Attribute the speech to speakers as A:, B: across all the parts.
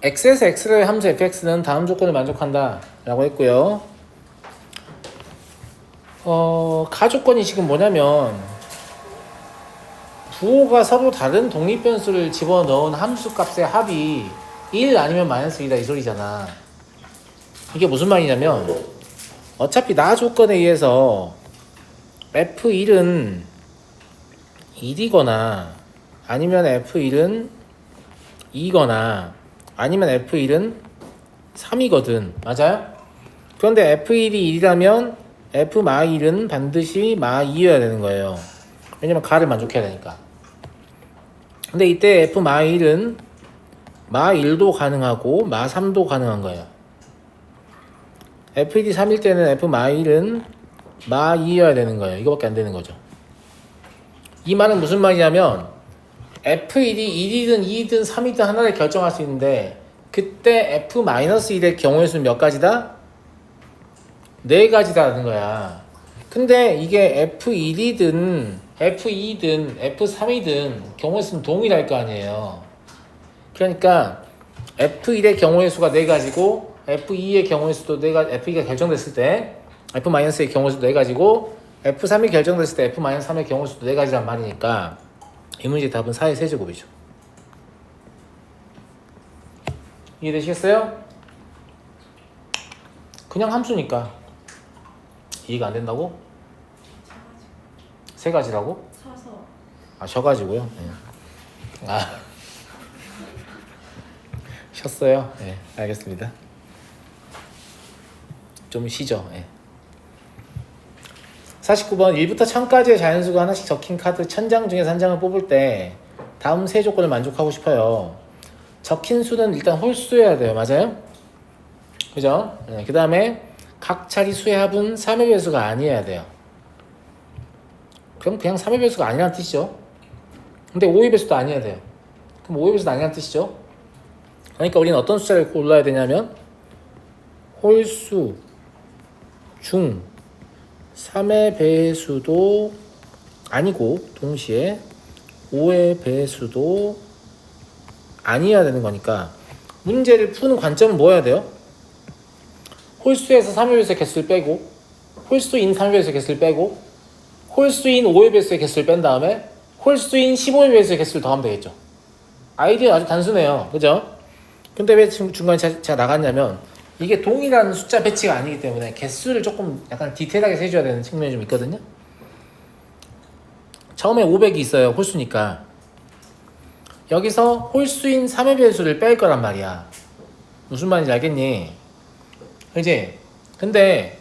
A: x에서 x를 함수 fx는 다음 조건을 만족한다 라고 했고요. 가조건이 지금 뭐냐면 부호가 서로 다른 독립변수를 집어넣은 함수 값의 합이 1 아니면 마이너스 2다 이 소리잖아. 이게 무슨 말이냐면 어차피 나 조건에 의해서 F1은 1이거나 아니면 F1은 2거나 아니면 F1은 3이거든. 맞아요? 그런데 F1이 1이라면 F-1은 반드시 마2여야 되는 거예요. 왜냐면 가를 만족해야 되니까. 근데 이때 F-1은 마1도 가능하고 마3도 가능한 거예요. F1이 3일 때는 F-1은 마2여야 되는 거예요. 이거밖에 안 되는 거죠. 이 말은 무슨 말이냐면 F1이 1이든 2이든 3이든 하나를 결정할 수 있는데 그때 F-1의 경우의 수는 몇 가지다? 4가지다라는 거야. 근데 이게 F1이든 F2든 F3이든 경우의 수는 동일할 거 아니에요. 그러니까 F1의 경우의 수가 4가지고 F2의 경우의 수도 4가지, F2가 결정됐을 때 F-의 경우의 수도 4가지고 F3이 결정됐을 때 F-3의 경우의 수도 4가지란 말이니까 이 문제의 답은 4의 세제곱이죠. 이해되시겠어요? 그냥 함수니까 이해가 안 된다고? 3가지라고?
B: 사서
A: 쉬어가지고요. 네. 쉬었어요? 네, 알겠습니다. 좀 쉬죠. 네. 49번 1부터 1000까지의 자연수가 하나씩 적힌 카드 1000장 중에서 한 장을 뽑을 때 다음 세 조건을 만족하고 싶어요. 적힌 수는 일단 홀수여야 돼요. 맞아요? 그죠? 네, 그 다음에 각 자리 수의 합은 3의 배수가 아니어야 돼요. 그럼 그냥 3의 배수가 아니라는 뜻이죠. 근데 5의 배수도 아니어야 돼요. 그럼 5의 배수도 아니라는 뜻이죠. 그러니까 우리는 어떤 숫자를 골라야 되냐면 홀수 중 3의 배수도 아니고 동시에 5의 배수도 아니어야 되는 거니까 문제를 푸는 관점은 뭐여야 돼요? 홀수에서 3의 배수의 개수를 빼고 홀수인 3의 배수의 개수를 빼고 홀수인 5의 배수의 개수를 뺀 다음에 홀수인 15의 배수의 개수를 더하면 되겠죠. 아이디어 아주 단순해요. 그죠? 근데 왜 중간에 제가 나갔냐면 이게 동일한 숫자 배치가 아니기 때문에 개수를 조금 약간 디테일하게 세줘야 되는 측면이 좀 있거든요. 처음에 500이 있어요. 홀수니까. 여기서 홀수인 3의 배수를 뺄 거란 말이야. 무슨 말인지 알겠니? 그치? 근데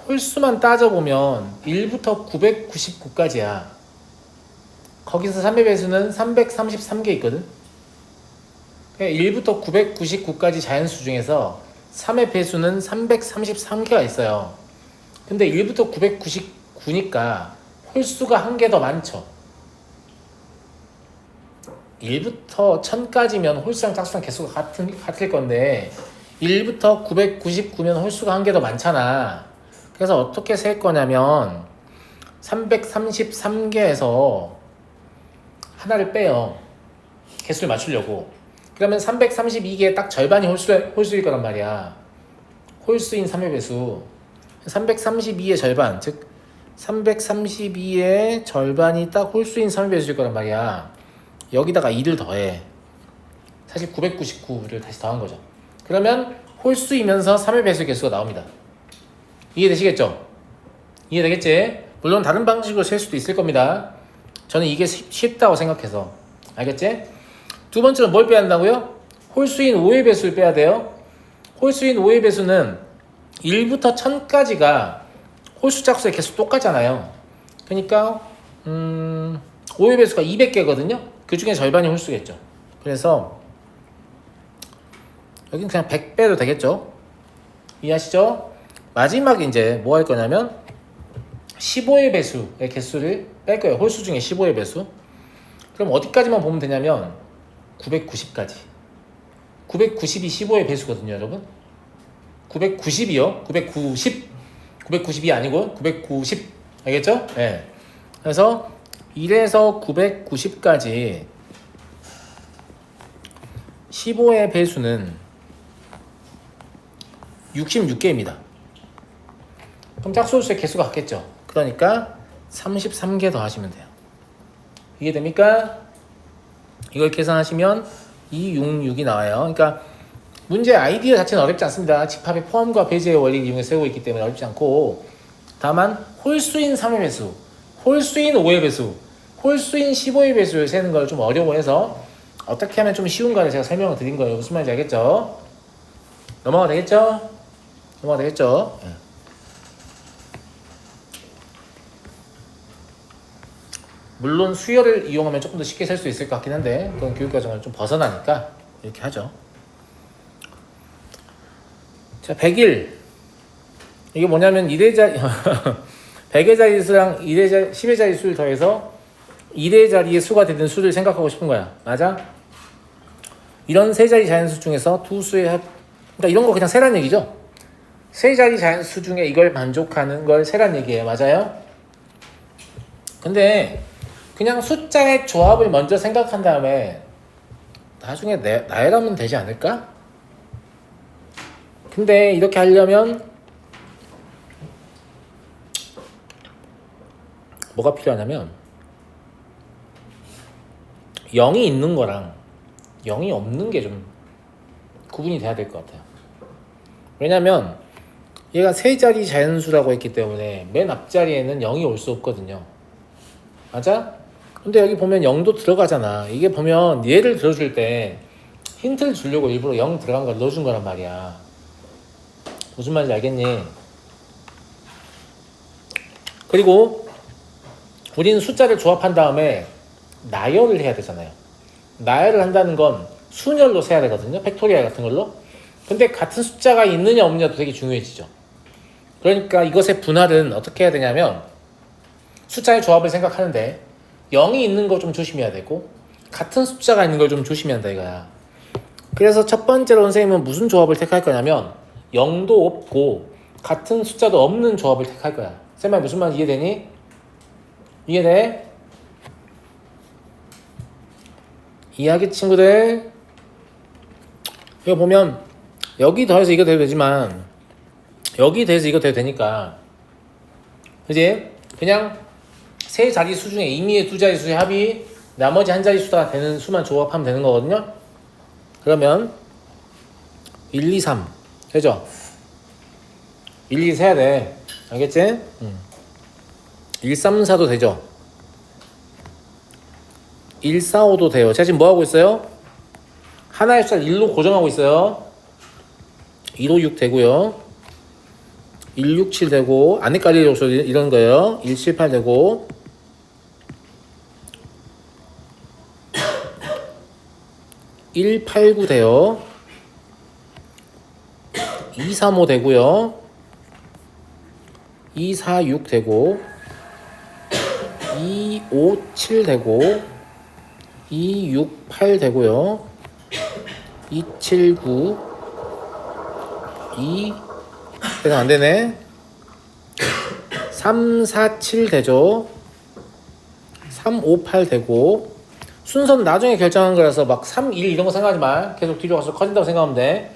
A: 홀수만 따져보면 1부터 999까지야. 거기서 3의 배수는 333개 있거든? 1부터 999까지 자연수 중에서 3의 배수는 333개가 있어요. 근데 1부터 999니까 홀수가 한 개 더 많죠. 1부터 1000까지면 홀수랑 짝수랑 개수가 같을 건데 1부터 999면 홀수가 한 개 더 많잖아. 그래서 어떻게 셀 거냐면 333개에서 하나를 빼요. 개수를 맞추려고. 그러면 332개의 딱 절반이 홀수일 거란 말이야. 홀수인 3의 배수. 332의 절반, 즉 332의 절반이 딱 홀수인 3의 배수일 거란 말이야. 여기다가 2를 더해. 사실 999를 다시 더한 거죠. 그러면 홀수이면서 3의 배수 개수가 나옵니다. 이해되시겠죠? 이해되겠지? 물론 다른 방식으로 셀 수도 있을 겁니다. 저는 이게 쉽다고 생각해서. 알겠지? 두 번째는 뭘 빼야 한다고요? 홀수인 5의 배수를 빼야 돼요. 홀수인 5의 배수는 1부터 1000까지가 홀수 짝수의 개수 똑같잖아요. 그러니까 5의 배수가 200개거든요. 그 중에 절반이 홀수겠죠. 그래서 여긴 그냥 100 빼도 되겠죠. 이해하시죠? 마지막에 이제 뭐 할 거냐면 15의 배수의 개수를 뺄 거예요. 홀수 중에 15의 배수. 그럼 어디까지만 보면 되냐면 990까지. 990이 15의 배수거든요, 여러분. 990이요. 990이 아니고 990. 알겠죠? 네. 그래서 1에서 990까지 15의 배수는 66개입니다. 그럼 짝수수의 개수가 같겠죠. 그러니까 33개 더 하시면 돼요. 이해됩니까? 이걸 계산하시면 266이 나와요. 그러니까 문제 아이디어 자체는 어렵지 않습니다. 집합의 포함과 배제의 원리를 이용해 세우고 있기 때문에 어렵지 않고, 다만 홀수인 3의 배수, 홀수인 5의 배수, 홀수인 15의 배수를 세는 걸 좀 어려워해서 어떻게 하면 좀 쉬운가를 제가 설명을 드린 거예요. 무슨 말인지 알겠죠? 넘어가 되겠죠? 넘어가 되겠죠? 네. 물론 수열을 이용하면 조금 더 쉽게 셀 수 있을 것 같긴 한데 그건 교육과정을 좀 벗어나니까 이렇게 하죠. 자, 100일. 이게 뭐냐면 1의 자리 100의 자릿수랑 10의 자릿수를 더해서 1의 자리의 수가 되는 수를 생각하고 싶은 거야. 맞아? 이런 세 자리 자연수 중에서 두 수의 합, 그러니까 이런 거 그냥 세란 얘기죠. 세 자리 자연수 중에 이걸 만족하는 걸 세란 얘기예요. 맞아요? 근데 그냥 숫자의 조합을 먼저 생각한 다음에 나중에 나열하면 되지 않을까? 근데 이렇게 하려면 뭐가 필요하냐면 0이 있는 거랑 0이 없는 게 좀 구분이 돼야 될 것 같아요. 왜냐면 얘가 세 자리 자연수라고 했기 때문에 맨 앞자리에는 0이 올 수 없거든요. 맞아? 근데 여기 보면 0도 들어가잖아. 이게 보면 얘를 들어줄 때 힌트를 주려고 일부러 0 들어간 걸 넣어준 거란 말이야. 무슨 말인지 알겠니? 그리고 우리는 숫자를 조합한 다음에 나열을 해야 되잖아요. 나열을 한다는 건 순열로 세야 되거든요. 팩토리얼 같은 걸로. 근데 같은 숫자가 있느냐 없느냐도 되게 중요해지죠. 그러니까 이것의 분할은 어떻게 해야 되냐면 숫자의 조합을 생각하는데 0이 있는 거 좀 조심해야 되고 같은 숫자가 있는 걸 좀 조심해야 한다 이거야. 그래서 첫 번째로 선생님은 무슨 조합을 택할 거냐면 0도 없고 같은 숫자도 없는 조합을 택할 거야. 쌤아 무슨 말인지 이해되니? 이해돼? 이해하겠지 친구들? 이거 보면 여기 더해서 이거 돼도 되지만 여기 더해서 이거 돼도 되니까 그지? 그냥 세 자릿수 중에 임의의 두 자릿수의 합이 나머지 한 자릿수가 되는 수만 조합하면 되는 거거든요. 그러면 1, 2, 3 되죠? 1, 2 세야 돼. 알겠지? 1, 3, 4도 되죠? 1, 4, 5도 돼요. 제가 지금 뭐 하고 있어요? 하나의 숫자를 1로 고정하고 있어요. 1, 5, 6 되고요. 1, 6, 7 되고 안 헷갈리려고 이런 거예요. 1, 7, 8 되고 1, 8, 9 돼요. 2, 3, 5 되고요. 2, 4, 6 되고 2, 5, 7 되고 2, 6, 8 되고요. 2, 7, 9 2 계산 안 되네. 3, 4, 7 되죠. 3, 5, 8 되고 순서는 나중에 결정한 거라서 막 3, 1 이런 거 생각하지 마. 계속 뒤로 가서 커진다고 생각하면 돼.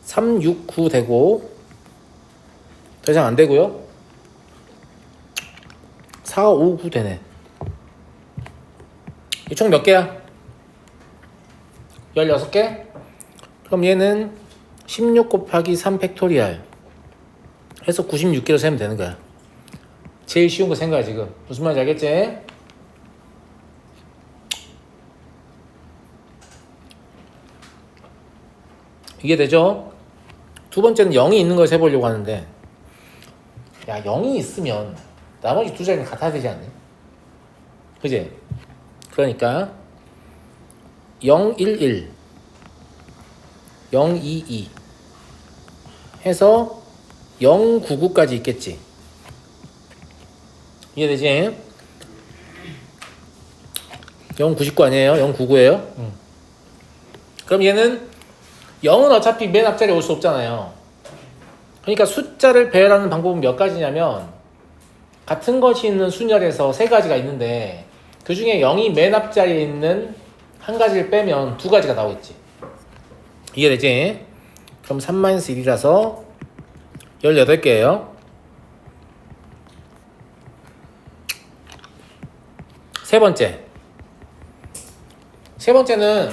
A: 3, 6, 9 되고 더 이상 안 되고요. 4, 5, 9 되네. 이 총 몇 개야? 16개? 그럼 얘는 16 곱하기 3 팩토리얼 해서 96개로 세면 되는 거야. 제일 쉬운 거 센 거야 지금. 무슨 말인지 알겠지? 이게 되죠? 두 번째는 0이 있는 걸 세보려고 하는데 야 0이 있으면 나머지 두 자리는 같아야 되지 않니? 그지? 그러니까 0, 1, 1 0, 2, 2 해서 0, 9, 9까지 있겠지. 이해되지? 0, 99 아니에요? 0, 99예요? 그럼 얘는 0은 어차피 맨 앞자리에 올 수 없잖아요. 그러니까 숫자를 배열하는 방법은 몇 가지냐면 같은 것이 있는 순열에서 세 가지가 있는데 그 중에 0이 맨 앞자리에 있는 한 가지를 빼면 두 가지가 나오겠지. 이해되지? 그럼 3-1이라서 18개예요. 세 번째는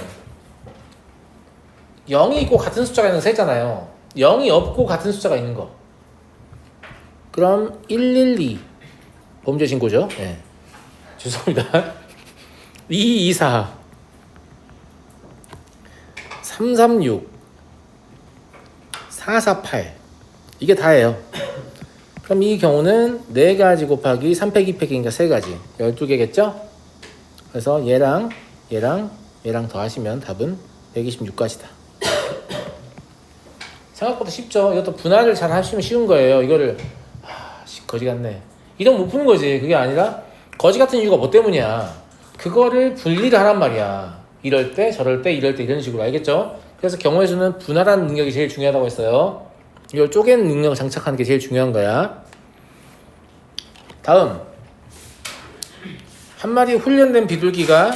A: 0이 있고 같은 숫자가 있는 세잖아요. 0이 없고 같은 숫자가 있는 거. 그럼 112 범죄 신고죠. 네. 죄송합니다. 224 336 448 이게 다예요. 그럼 이 경우는 4가지 곱하기 3팩 2팩이니까 3가지 12개겠죠? 그래서 얘랑 더하시면 답은 126가지다. 생각보다 쉽죠? 이것도 분할을 잘 하시면 쉬운 거예요. 이거를 거지 같네. 이런 못 푸는 거지. 그게 아니라 거지 같은 이유가 뭐 때문이야. 그거를 분리를 하란 말이야. 이럴 때 저럴 때 이럴 때 이런 식으로. 알겠죠? 그래서 경우의 수는 분할하는 능력이 제일 중요하다고 했어요. 이걸 쪼개는 능력을 장착하는 게 제일 중요한 거야. 다음 한 마리 훈련된 비둘기가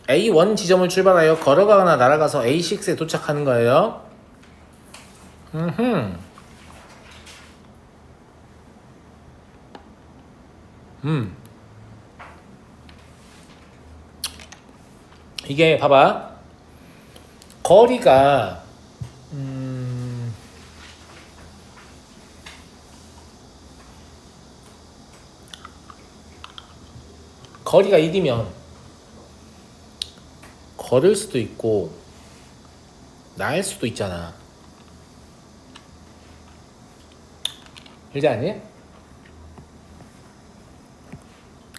A: A1 지점을 출발하여 걸어가거나 날아가서 A6에 도착하는 거예요. 이게 봐봐. 거리가 거리가 1이면 걸을 수도 있고 날 수도 있잖아. 그러지 않니?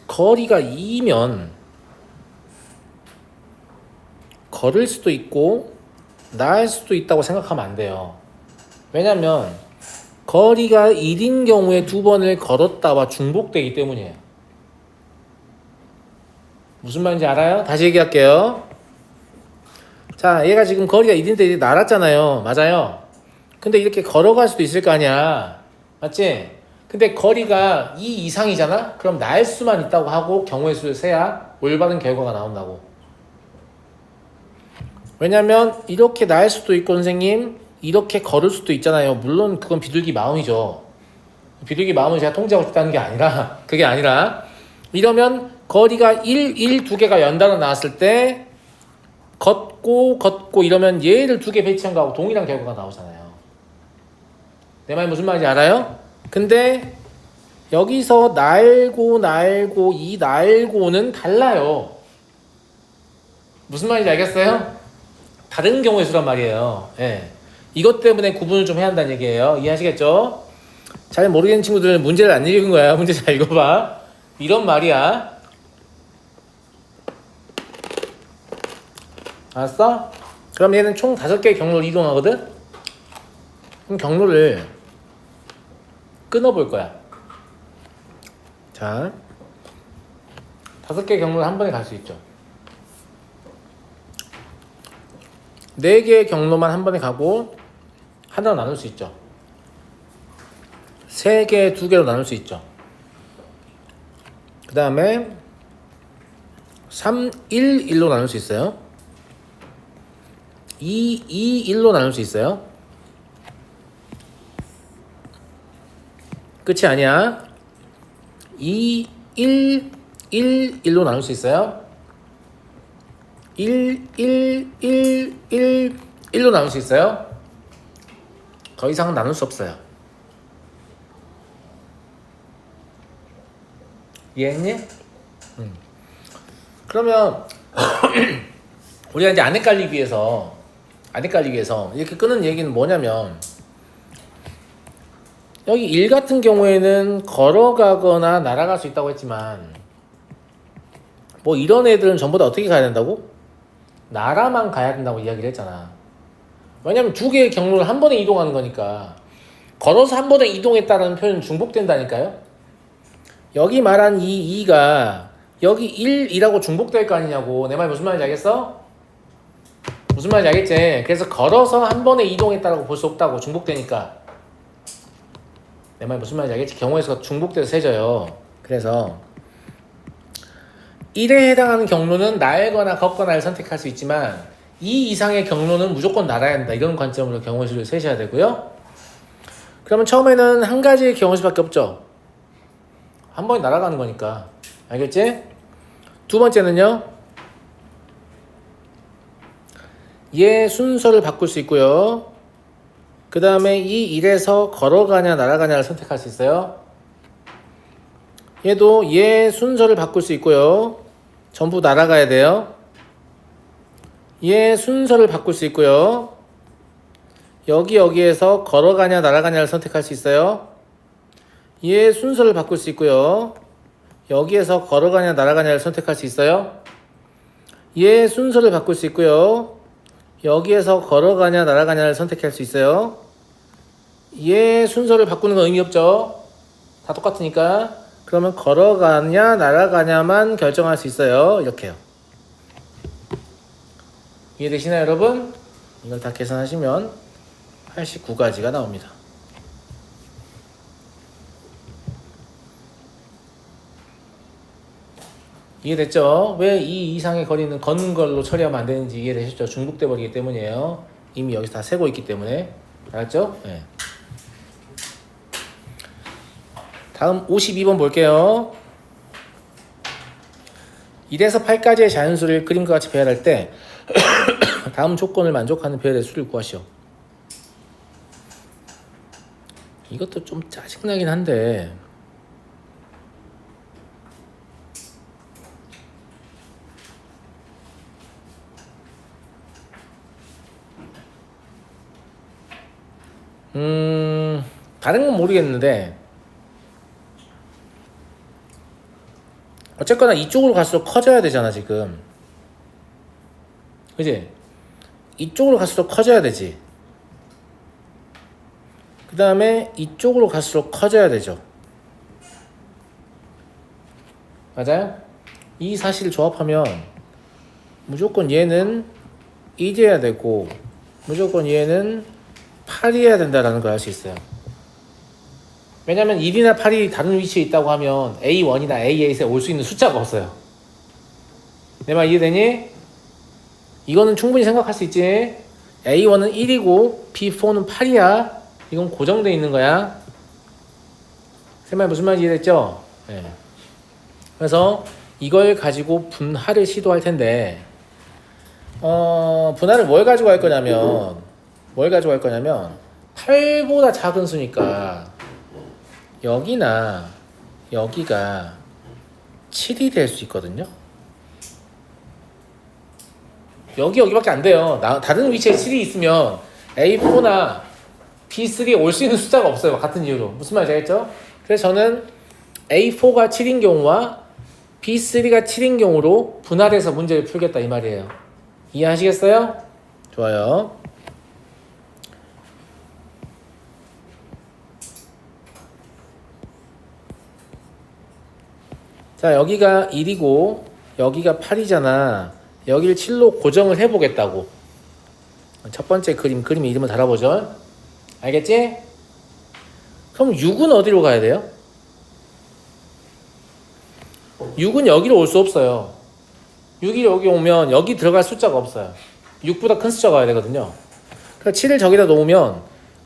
A: 거리가 2면 걸을 수도 있고 날 수도 있다고 생각하면 안 돼요. 왜냐면 거리가 1인 경우에 2번을 걸었다와 중복되기 때문이에요. 무슨 말인지 알아요? 다시 얘기할게요. 자, 얘가 지금 거리가 1인데 날았잖아요. 맞아요? 근데 이렇게 걸어갈 수도 있을 거 아니야. 맞지? 근데 거리가 2 이상이잖아? 그럼 날 수만 있다고 하고 경우의 수를 세야 올바른 결과가 나온다고. 왜냐면 이렇게 날 수도 있고 선생님 이렇게 걸을 수도 있잖아요. 물론 그건 비둘기 마음이죠. 비둘기 마음을 제가 통제하고 싶다는 게 아니라 그게 아니라 이러면 거리가 1 두 개가 연달아 나왔을 때 걷고 이러면 얘를 2개 배치한 거하고 동일한 결과가 나오잖아요. 내 말이 무슨 말인지 알아요? 근데 여기서 날고 이 날고는 달라요. 무슨 말인지 알겠어요? 다른 경우의 수란 말이에요. 예. 이것 때문에 구분을 좀 해야 한다는 얘기예요. 이해하시겠죠? 잘 모르겠는 친구들은 문제를 안 읽은 거야. 문제 잘 읽어봐. 이런 말이야. 알았어? 그럼 얘는 총 5개의 경로를 이동하거든? 그럼 경로를 끊어볼 거야. 자, 5개의 경로를 한 번에 갈 수 있죠. 4개의 경로만 한 번에 가고 하나로 나눌 수 있죠. 3개, 2개로 나눌 수 있죠. 그 다음에 3, 1, 1로 나눌 수 있어요. 2, 2, 1로 나눌 수 있어요. 끝이 아니야. 2, 1, 1, 1로 나눌 수 있어요. 1, 1, 1, 1, 1로 나눌 수 있어요. 더 이상은 나눌 수 없어요. 이해했니? 그러면 우리가 이제 안 헷갈리기 위해서 이렇게 끄는 얘기는 뭐냐면 여기 1 같은 경우에는 걸어가거나 날아갈 수 있다고 했지만 뭐 이런 애들은 전부 다 어떻게 가야 된다고? 날아만 가야 된다고 이야기를 했잖아. 왜냐면 2개의 경로를 한 번에 이동하는 거니까. 걸어서 한 번에 이동했다는 표현은 중복된다니까요. 여기 말한 이 2가 여기 1이라고 중복될 거 아니냐고. 내 말 무슨 말인지 알겠어? 무슨 말인지 알겠지? 그래서 걸어서 한 번에 이동했다라고 볼 수 없다고. 중복되니까. 내 말 무슨 말인지 알겠지? 경우의 수가 중복돼서 세져요. 그래서 1에 해당하는 경로는 날거나 걷거나를 선택할 수 있지만 2 이상의 경로는 무조건 날아야 한다. 이런 관점으로 경우수를 세셔야 되고요. 그러면 처음에는 한 가지의 경우수밖에 없죠. 한 번에 날아가는 거니까. 알겠지? 두 번째는요. 얘 순서를 바꿀 수 있고요. 그 다음에 이 1에서 걸어가냐 날아가냐를 선택할 수 있어요. 얘도 얘 순서를 바꿀 수 있고요. 전부 날아가야 돼요. 얘 순서를 바꿀 수 있고요. 여기에서 걸어가냐 날아가냐를 선택할 수 있어요. 얘 순서를 바꿀 수 있고요. 여기에서 걸어가냐 날아가냐를 선택할 수 있어요. 얘 순서를 바꿀 수 있고요. 여기에서 걸어가냐 날아가냐를 선택할 수 있어요. 얘 순서를 바꾸는 건 의미 없죠. 다 똑같으니까. 그러면 걸어가냐 날아가냐만 결정할 수 있어요. 이렇게요. 이해되시나요, 여러분? 이걸 다 계산하시면 89가지가 나옵니다. 이해됐죠? 왜 이 이상의 거리는 걷는 걸로 처리하면 안 되는지 이해되셨죠? 중복돼 버리기 때문이에요. 이미 여기서 다 세고 있기 때문에. 알았죠? 네. 다음 52번 볼게요. 1에서 8까지의 자연수를 그림과 같이 배열할 때 다음 조건을 만족하는 배열의 수를 구하시오. 이것도 좀 짜증나긴 한데 다른 건 모르겠는데 어쨌거나 이쪽으로 갈수록 커져야 되잖아 지금. 그지? 이쪽으로 갈수록 커져야 되지. 그 다음에 이쪽으로 갈수록 커져야 되죠. 맞아요? 이 사실을 조합하면 무조건 얘는 1이어야 되고 무조건 얘는 8이어야 된다라는 걸 알 수 있어요. 왜냐면 1이나 8이 다른 위치에 있다고 하면 A1이나 A8에 올 수 있는 숫자가 없어요. 내 말 이해되니? 이거는 충분히 생각할 수 있지. A1은 1이고 B4는 8이야. 이건 고정되어 있는 거야. 제 말 무슨 말인지 이해됐죠? 네. 그래서 이걸 가지고 분할을 시도할 텐데 분할을 뭘 가지고 할 거냐면 8보다 작은 수니까 여기나 여기가 7이 될 수 있거든요. 여기밖에 안 돼요. 다른 위치에 7이 있으면 A4나 B3에 올 수 있는 숫자가 없어요. 같은 이유로. 무슨 말인지 알겠죠? 그래서 저는 A4가 7인 경우와 B3가 7인 경우로 분할해서 문제를 풀겠다 이 말이에요. 이해하시겠어요? 좋아요. 자, 여기가 1이고 여기가 8이잖아. 여기를 7로 고정을 해보겠다고. 첫 번째 그림 이름을 달아보죠. 알겠지? 그럼 6은 어디로 가야 돼요? 6은 여기로 올 수 없어요. 6이 여기 오면 여기 들어갈 숫자가 없어요. 6보다 큰 숫자가 와야 되거든요. 그러니까 7을 저기다 놓으면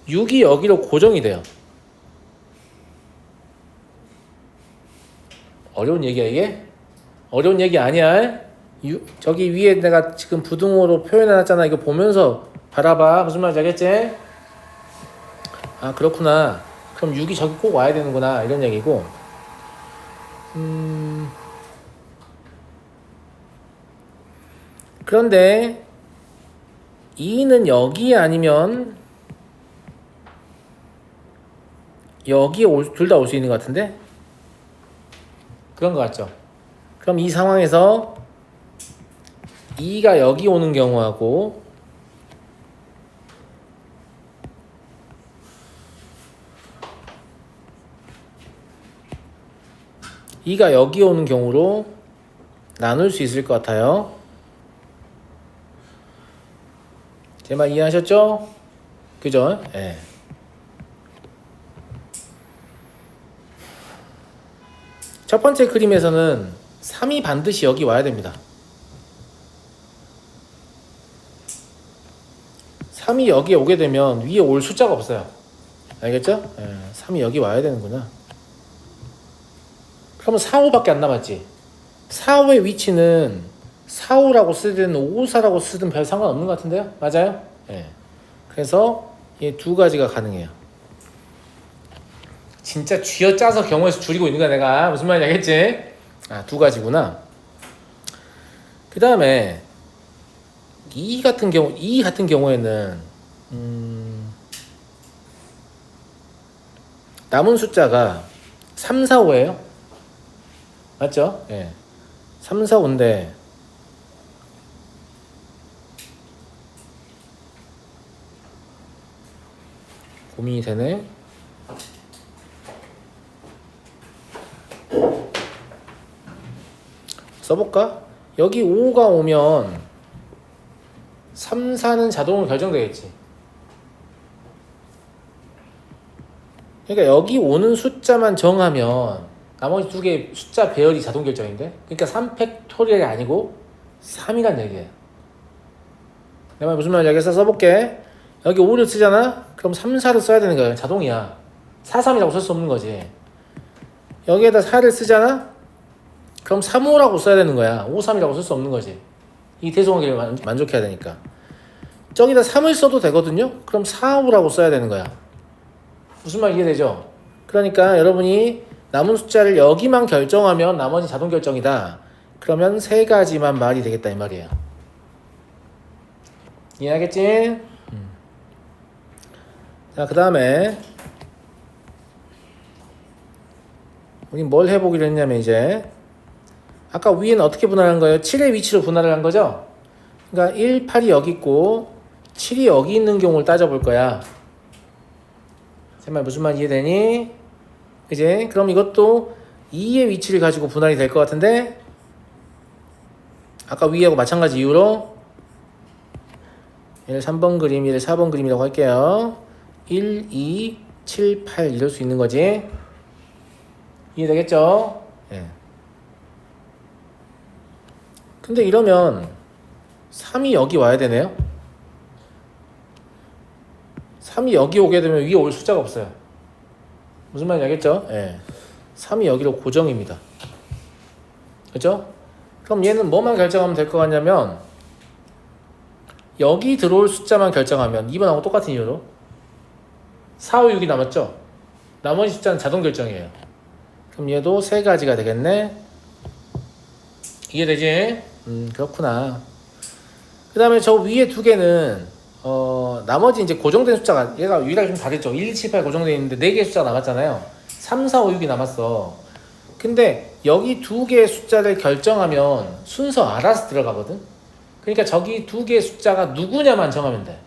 A: 6이 여기로 고정이 돼요. 어려운 얘기야 이게? 어려운 얘기 아니야. 저기 위에 내가 지금 부등호로 표현해놨잖아. 이거 보면서 바라봐. 무슨 말인지 알겠지? 아 그렇구나. 그럼 6이 저기 꼭 와야 되는구나. 이런 얘기고. 그런데 2는 여기 아니면 여기에 둘 다 올 수 있는 것 같은데? 그런 것 같죠? 그럼 이 상황에서 2가 여기 오는 경우하고 2가 여기 오는 경우로 나눌 수 있을 것 같아요. 제 말 이해하셨죠? 그죠? 예. 첫 번째 그림에서는 3이 반드시 여기 와야 됩니다. 3이 여기에 오게 되면 위에 올 숫자가 없어요. 알겠죠? 3이 여기 와야 되는구나. 그러면 4, 5밖에 안 남았지. 4, 5의 위치는 4, 5라고 쓰든 5, 4라고 쓰든 별 상관없는 것 같은데요? 맞아요? 그래서 이 두 가지가 가능해요. 진짜 쥐어짜서 경우에서 줄이고 있는 거야 내가. 무슨 말인지 알겠지? 두 가지구나. 그 다음에 이 같은 경우에는 남은 숫자가 3, 4, 5예요. 맞죠? 3, 4, 5인데 고민이 되네. 써볼까? 여기 5가 오면 3, 4는 자동으로 결정되겠지. 그러니까 여기 오는 숫자만 정하면 나머지 두 개의 숫자 배열이 자동 결정인데, 그러니까 3팩토리얼이 아니고 3이란 얘기예요. 내 말 무슨 말인지 알겠어? 써볼게. 여기 5를 쓰잖아? 그럼 3, 4를 써야 되는 거야. 자동이야. 4, 3이라고 쓸 수 없는 거지. 여기에다 4를 쓰잖아? 그럼 3, 5라고 써야 되는 거야. 5, 3이라고 쓸 수 없는 거지. 이 대소관계를 만족해야 되니까. 저기다 3을 써도 되거든요? 그럼 4, 5라고 써야 되는 거야. 무슨 말 이해되죠? 그러니까 여러분이 남은 숫자를 여기만 결정하면 나머지 자동 결정이다. 그러면 세 가지만 말이 되겠다 이 말이에요. 이해하겠지? 자, 그 다음에 우리 뭘 해보기로 했냐면 이제 아까 위에는 어떻게 분할한 거예요? 7의 위치로 분할을 한 거죠? 그러니까 1, 8이 여기 있고 7이 여기 있는 경우를 따져볼 거야. 제 말 무슨 말 이해되니? 이제 그럼 이것도 2의 위치를 가지고 분할이 될 것 같은데 아까 위하고 마찬가지 이유로 1, 3번 그림, 1, 4번 그림이라고 할게요. 1, 2, 7, 8 이럴 수 있는 거지. 이해되겠죠? 근데 이러면 3이 여기 와야 되네요. 3이 여기 오게 되면 위에 올 숫자가 없어요. 무슨 말인지 알겠죠? 3이 여기로 고정입니다. 그죠? 그럼 얘는 뭐만 결정하면 될 것 같냐면 여기 들어올 숫자만 결정하면 2번하고 똑같은 이유로 4, 5, 6이 남았죠? 나머지 숫자는 자동 결정이에요. 그럼 얘도 세 가지가 되겠네. 이해되지? 그렇구나. 그 다음에 저 위에 두 개는 나머지 이제 고정된 숫자가 얘가 유일하게 좀 다르죠. 1, 2, 7, 8 고정되어 있는데 4개의 숫자가 남았잖아요. 3, 4, 5, 6이 남았어. 근데 여기 두 개의 숫자를 결정하면 순서 알아서 들어가거든. 그러니까 저기 두 개의 숫자가 누구냐만 정하면 돼.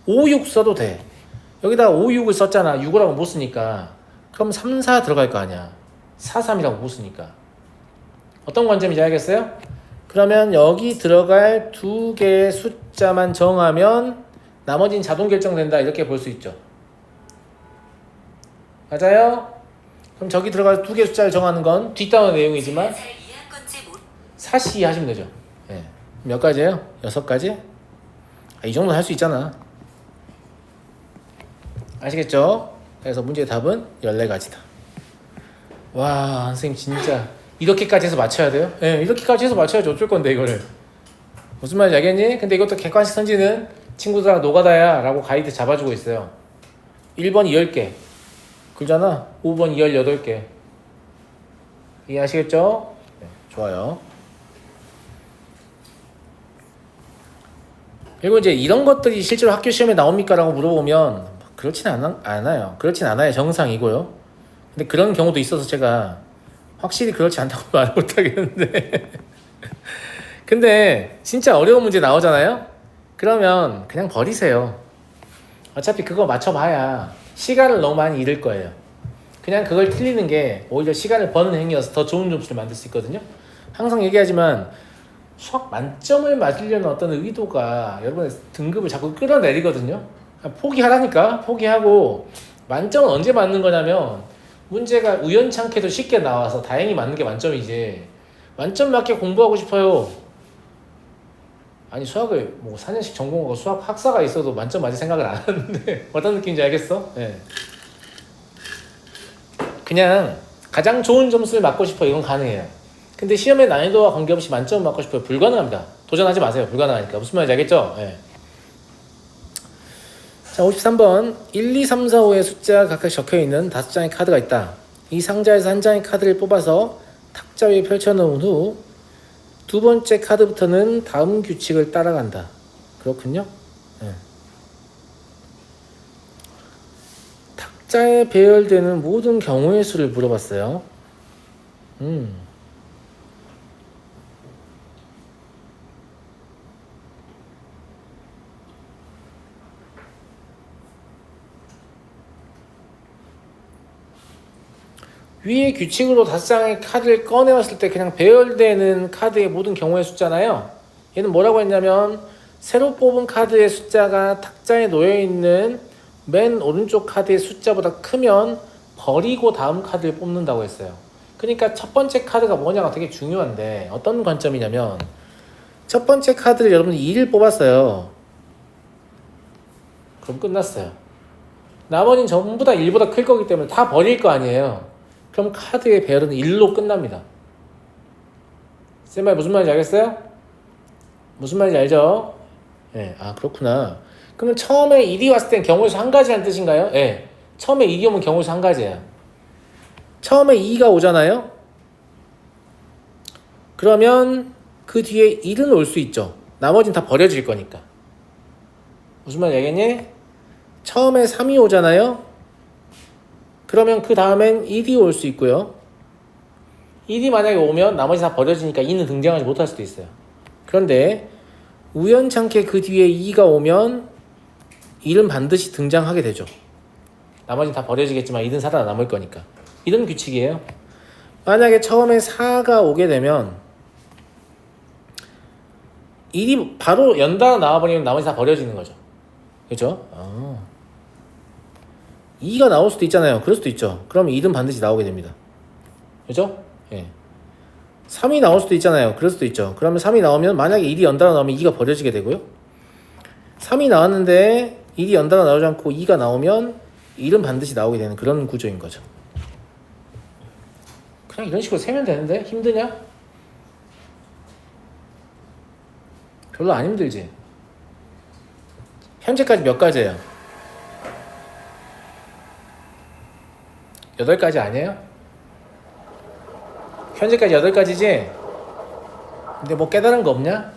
A: 5, 6 써도 돼. 여기다가 5, 6을 썼잖아. 6이라고 못 쓰니까. 그럼 3, 4 들어갈 거 아니야. 4, 3이라고 못 쓰니까. 어떤 관점인지 알겠어요? 그러면 여기 들어갈 두 개의 숫자만 정하면 나머지는 자동 결정된다 이렇게 볼 수 있죠. 맞아요? 그럼 저기 들어갈 두 개의 숫자를 정하는 건 뒷단원 내용이지만 사시 하시면 되죠. 몇 가지예요? 6가지? 이 정도는 할 수 있잖아. 아시겠죠? 그래서 문제의 답은 14가지다. 와, 선생님 진짜 이렇게까지 해서 맞춰야 돼요? 이렇게까지 해서 맞춰야지 어쩔 건데 이거를. 무슨 말인지 알겠니? 근데 이것도 객관식 선지는 친구들아 노가다야 라고 가이드 잡아주고 있어요. 1번이 10개 그러잖아. 5번이 18개. 이해하시겠죠? 좋아요. 그리고 이제 이런 것들이 실제로 학교 시험에 나옵니까? 라고 물어보면 그렇진 않아요. 그렇진 않아요. 정상이고요. 근데 그런 경우도 있어서 제가 확실히 그렇지 않다고 말 못하겠는데 근데 진짜 어려운 문제 나오잖아요? 그러면 그냥 버리세요. 어차피 그거 맞춰봐야 시간을 너무 많이 잃을 거예요. 그냥 그걸 틀리는 게 오히려 시간을 버는 행위여서 더 좋은 점수를 만들 수 있거든요. 항상 얘기하지만 수학 만점을 맞으려는 어떤 의도가 여러분의 등급을 자꾸 끌어내리거든요. 포기하라니까. 포기하고 만점은 언제 맞는 거냐면 문제가 우연찮게도 쉽게 나와서 다행히 맞는 게 만점이지 만점 맞게 공부하고 싶어요. 아니 수학을 뭐 4년씩 전공하고 수학 학사가 있어도 만점 맞을 생각을 안 하는데 어떤 느낌인지 알겠어? 네. 그냥 가장 좋은 점수를 맞고 싶어 이건 가능해요. 근데 시험의 난이도와 관계없이 만점 맞고 싶어요. 불가능합니다. 도전하지 마세요. 불가능하니까. 무슨 말인지 알겠죠? 네. 자, 53번 1, 2, 3, 4, 5의 숫자가 각각 적혀있는 5장의 카드가 있다. 이 상자에서 한 장의 카드를 뽑아서 탁자 위에 펼쳐놓은 후 두 번째 카드부터는 다음 규칙을 따라간다. 그렇군요. 네. 탁자에 배열되는 모든 경우의 수를 물어봤어요. 위의 규칙으로 5장의 카드를 꺼내왔을 때 그냥 배열되는 카드의 모든 경우의 숫자잖아요. 얘는 뭐라고 했냐면 새로 뽑은 카드의 숫자가 탁자에 놓여있는 맨 오른쪽 카드의 숫자보다 크면 버리고 다음 카드를 뽑는다고 했어요. 그러니까 첫 번째 카드가 뭐냐가 되게 중요한데 어떤 관점이냐면 첫 번째 카드를 여러분이 2를 뽑았어요. 그럼 끝났어요. 나머지는 전부 다 1보다 클 거기 때문에 다 버릴 거 아니에요. 그럼 카드의 배열은 1로 끝납니다. 쌤말 무슨 말인지 알겠어요? 무슨 말인지 알죠? 네, 아 그렇구나. 그러면 처음에 1이 왔을 땐 경우의 수 한 가지라는 뜻인가요? 네. 처음에 1이 오면 경우의 수 한 가지예요. 처음에 2가 오잖아요? 그러면 그 뒤에 1은 올 수 있죠. 나머지는 다 버려질 거니까. 무슨 말인지 알겠니? 처음에 3이 오잖아요? 그러면 그 다음엔 1이 올 수 있고요. 1이 만약에 오면 나머지 다 버려지니까 2는 등장하지 못할 수도 있어요. 그런데 우연찮게 그 뒤에 2가 오면 1은 반드시 등장하게 되죠. 나머지는 다 버려지겠지만 2는 살아남을 거니까. 이런 규칙이에요. 만약에 처음에 4가 오게 되면 1이 바로 연달아 나와버리면 나머지 다 버려지는 거죠. 그죠? 2가 나올 수도 있잖아요. 그럴 수도 있죠. 그럼 1은 반드시 나오게 됩니다. 그죠? 예. 3이 나올 수도 있잖아요. 그럴 수도 있죠. 그러면 3이 나오면 만약에 1이 연달아 나오면 2가 버려지게 되고요. 3이 나왔는데 1이 연달아 나오지 않고 2가 나오면 1은 반드시 나오게 되는 그런 구조인 거죠. 그냥 이런 식으로 세면 되는데 힘드냐? 별로 안 힘들지. 현재까지 몇 가지예요? 8가지 아니에요? 현재까지 8가지지? 근데 뭐 깨달은 거 없냐?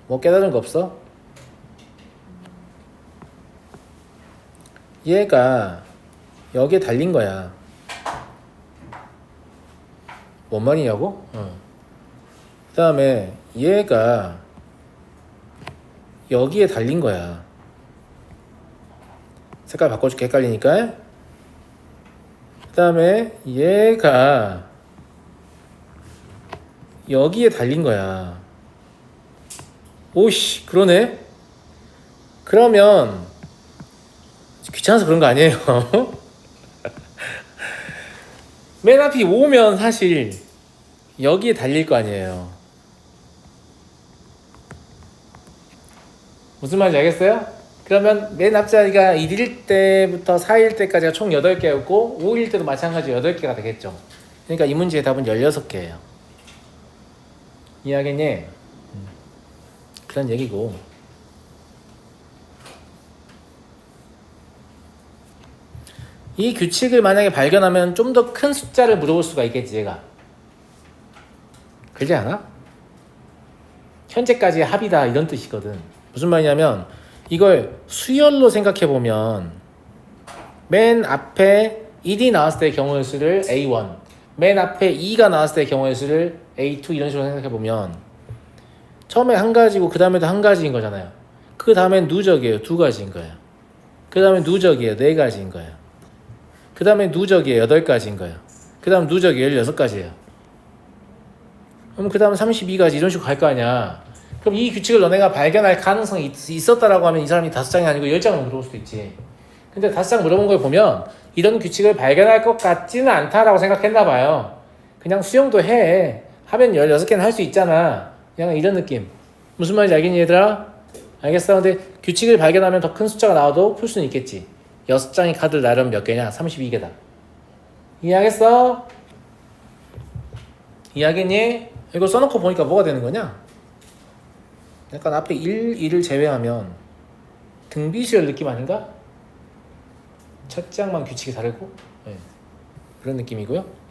A: 뭐 깨달은 거 없어? 얘가 여기에 달린 거야. 뭔 말이냐고? 그 다음에 얘가 여기에 달린 거야. 색깔 바꿔줄게. 헷갈리니까. 그 다음에 얘가 여기에 달린 거야. 오씨, 그러네. 그러면 귀찮아서 그런 거 아니에요. 맨 앞이 5면 사실 여기에 달릴 거 아니에요. 무슨 말인지 알겠어요? 그러면 맨 앞자리가 1일 때부터 4일 때까지가 총 8개였고 5일 때도 마찬가지로 8개가 되겠죠. 그러니까 이 문제의 답은 16개예요. 이해하겠니? 그런 얘기고. 이 규칙을 만약에 발견하면 좀 더 큰 숫자를 물어볼 수가 있겠지 얘가. 그러지 않아? 현재까지의 합이다 이런 뜻이거든. 무슨 말이냐면 이걸 수열로 생각해보면 맨 앞에 1이 나왔을 때의 경우의 수를 A1, 맨 앞에 2가 나왔을 때의 경우의 수를 A2 이런 식으로 생각해보면 처음에 한 가지고 그 다음에도 한 가지인 거잖아요. 그 다음엔 누적이에요. 2가지인 거예요. 그 다음에 누적이에요. 4가지인 거예요. 그 다음에 누적이에요. 8가지인 거예요. 그 다음 누적이 16가지예요. 그럼 그 다음 32가지 이런 식으로 갈 거 아니야. 그럼 이 규칙을 너네가 발견할 가능성이 있었다라고 하면 이 사람이 5장이 아니고 10장을 물어볼 수도 있지. 근데 5장 물어본 걸 보면 이런 규칙을 발견할 것 같지는 않다라고 생각했나 봐요. 그냥 수영도 해. 하면 16개는 할 수 있잖아. 그냥 이런 느낌. 무슨 말인지 알겠니 얘들아? 알겠어? 근데 규칙을 발견하면 더 큰 숫자가 나와도 풀 수는 있겠지. 6장의 카드를 나름 몇 개냐? 32개다. 이해하겠어? 이해하겠니? 이거 써놓고 보니까 뭐가 되는 거냐? 약간 앞에 1을 제외하면 등비수열 느낌 아닌가? 첫 장만 규칙이 다르고 네. 그런 느낌이고요.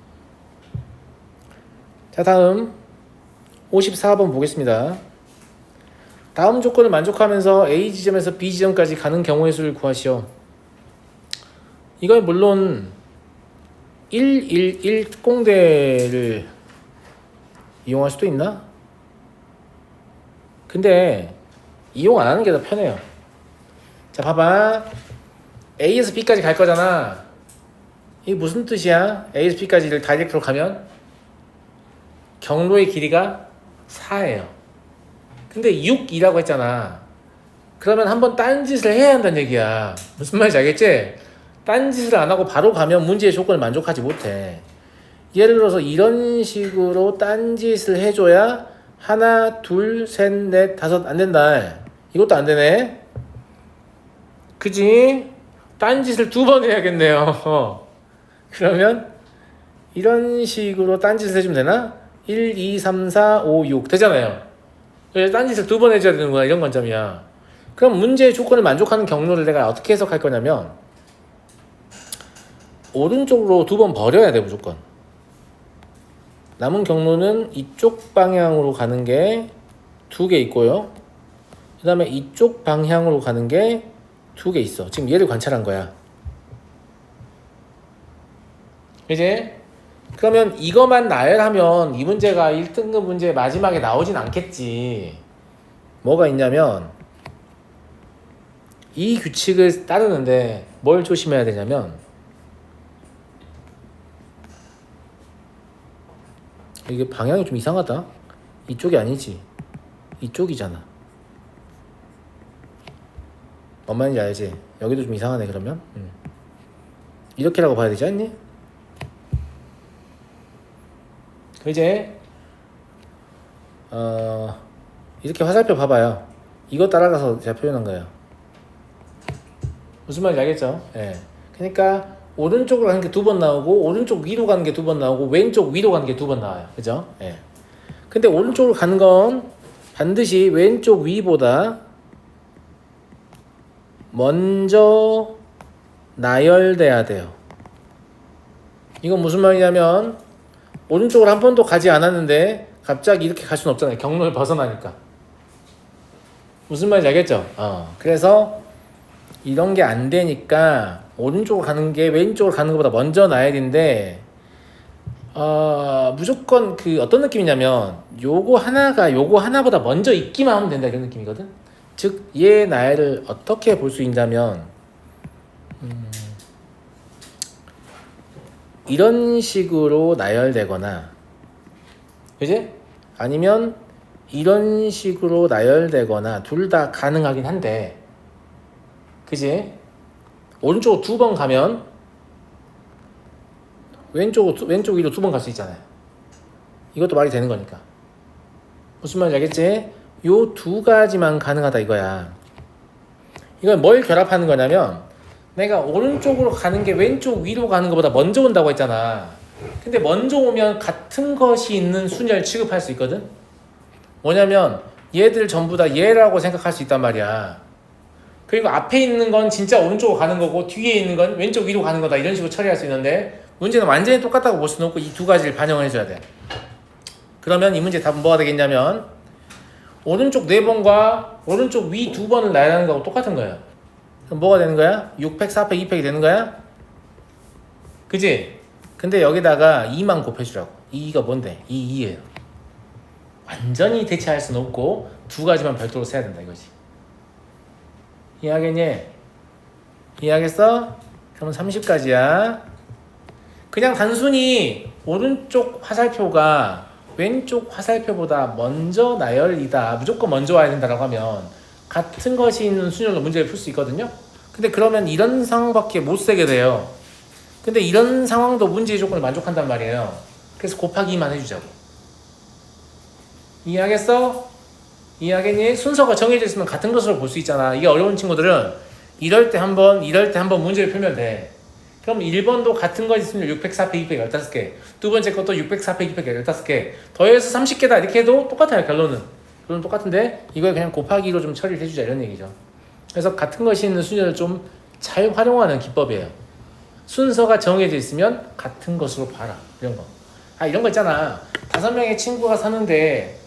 A: 자, 다음 54번 보겠습니다. 다음 조건을 만족하면서 A 지점에서 B 지점까지 가는 경우의 수를 구하시오. 이건 물론 111 공대를 이용할 수도 있나? 근데 이용 안 하는 게 더 편해요. 자, 봐봐. A에서 B까지 갈 거잖아. 이게 무슨 뜻이야? A에서 B까지를 다이렉트로 가면 경로의 길이가 4예요. 근데 6이라고 했잖아. 그러면 한번 딴짓을 해야 한다는 얘기야. 무슨 말인지 알겠지? 딴짓을 안 하고 바로 가면 문제의 조건을 만족하지 못해. 예를 들어서 이런 식으로 딴짓을 해줘야 하나, 둘, 셋, 넷, 다섯 안 된다. 이것도 안 되네. 그지? 딴짓을 2번 해야겠네요. 그러면 이런 식으로 딴짓을 해주면 되나? 1, 2, 3, 4, 5, 6 되잖아요. 딴짓을 2번 해줘야 되는구나 이런 관점이야. 그럼 문제의 조건을 만족하는 경로를 내가 어떻게 해석할 거냐면 오른쪽으로 2번 버려야 돼 무조건. 남은 경로는 이쪽 방향으로 가는 게 2개 있고요. 그 다음에 이쪽 방향으로 가는 게 2개 있어. 지금 얘를 관찰한 거야. 이제 그러면 이거만 나열하면 이 문제가 1등급 문제 마지막에 나오진 않겠지. 뭐가 있냐면 이 규칙을 따르는데 뭘 조심해야 되냐면 이게 방향이 좀 이상하다. 이쪽이 아니지. 이쪽이잖아. 뭔 말인지 알지? 여기도 좀 이상하네 그러면. 이렇게라고 봐야 되지 않니? 이제 이렇게 화살표 봐봐요. 이거 따라가서 제가 표현한 거예요. 무슨 말인지 알겠죠? 예. 그러니까 오른쪽으로 가는 게 2번 나오고 오른쪽 위로 가는 게 2번 나오고 왼쪽 위로 가는 게 2번 나와요. 그죠? 예. 근데 오른쪽으로 가는 건 반드시 왼쪽 위보다 먼저 나열돼야 돼요. 이건 무슨 말이냐면 오른쪽으로 한 번도 가지 않았는데 갑자기 이렇게 갈 수는 없잖아요. 경로를 벗어나니까. 무슨 말인지 알겠죠? 그래서 이런 게 안 되니까 오른쪽으로 가는 게 왼쪽으로 가는 것보다 먼저 나열인데 무조건 그 어떤 느낌이냐면 요거 하나보다 먼저 있기만 하면 된다 이런 느낌이거든. 즉 얘 나열을 어떻게 볼 수 있냐면 이런 식으로 나열되거나 그지? 아니면 이런 식으로 나열되거나 둘 다 가능하긴 한데 그지? 오른쪽으로 2번 가면 왼쪽 위로 2번 갈 수 있잖아요. 이것도 말이 되는 거니까. 무슨 말인지 알겠지? 요 2가지만 가능하다 이거야. 이건 뭘 결합하는 거냐면 내가 오른쪽으로 가는 게 왼쪽 위로 가는 것보다 먼저 온다고 했잖아. 근데 먼저 오면 같은 것이 있는 순열 취급할 수 있거든. 뭐냐면 얘들 전부 다 얘라고 생각할 수 있단 말이야. 그리고 앞에 있는 건 진짜 오른쪽으로 가는 거고 뒤에 있는 건 왼쪽 위로 가는 거다 이런 식으로 처리할 수 있는데 문제는 완전히 똑같다고 볼 수는 없고 이 2가지를 반영을 해줘야 돼. 그러면 이 문제 답은 뭐가 되겠냐면 오른쪽 4번과 오른쪽 위 2번을 나열하는 거하고 똑같은 거예요. 그럼 뭐가 되는 거야? 6팩, 4팩, 2팩이 되는 거야? 그지? 근데 여기다가 2만 곱해주라고. 2가 뭔데? 2예요. 완전히 대체할 수는 없고 2가지만 별도로 세야 된다 이거지. 이해하겠니? 이해하겠어? 그러면 30까지야. 그냥 단순히 오른쪽 화살표가 왼쪽 화살표보다 먼저 나열이다. 무조건 먼저 와야 된다라고 하면 같은 것이 있는 순열로 문제를 풀 수 있거든요. 근데 그러면 이런 상황밖에 못 세게 돼요. 근데 이런 상황도 문제의 조건을 만족한단 말이에요. 그래서 곱하기 2만 해주자고. 이해하겠어? 이해하겠니? 순서가 정해져 있으면 같은 것으로 볼 수 있잖아. 이게 어려운 친구들은 이럴 때 한 번, 이럴 때 한 번 문제를 풀면 돼. 그럼 1번도 같은 거 있으면 600, 400, 200, 15개. 두 번째 것도 600, 400, 200, 15개. 더해서 30개다 이렇게 해도 똑같아요. 결론은 똑같은데 이걸 그냥 곱하기로 좀 처리를 해주자 이런 얘기죠. 그래서 같은 것이 있는 순서를 좀 잘 활용하는 기법이에요. 순서가 정해져 있으면 같은 것으로 봐라. 이런 거. 이런 거 있잖아. 5명의 친구가 사는데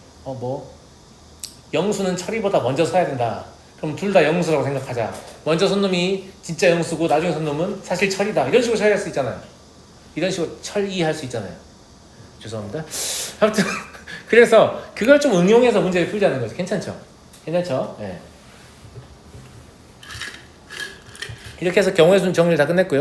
A: 영수는 철이보다 먼저 서야 된다. 그럼 둘 다 영수라고 생각하자. 먼저 선 놈이 진짜 영수고 나중에 선 놈은 사실 철이다. 이런 식으로 처리할 수 있잖아요. 이런 식으로 철이할 수 있잖아요. 죄송합니다. 아무튼 그래서 그걸 좀 응용해서 문제를 풀자는 거죠. 괜찮죠? 괜찮죠? 네. 이렇게 해서 경우의 수 정리를 다 끝냈고요.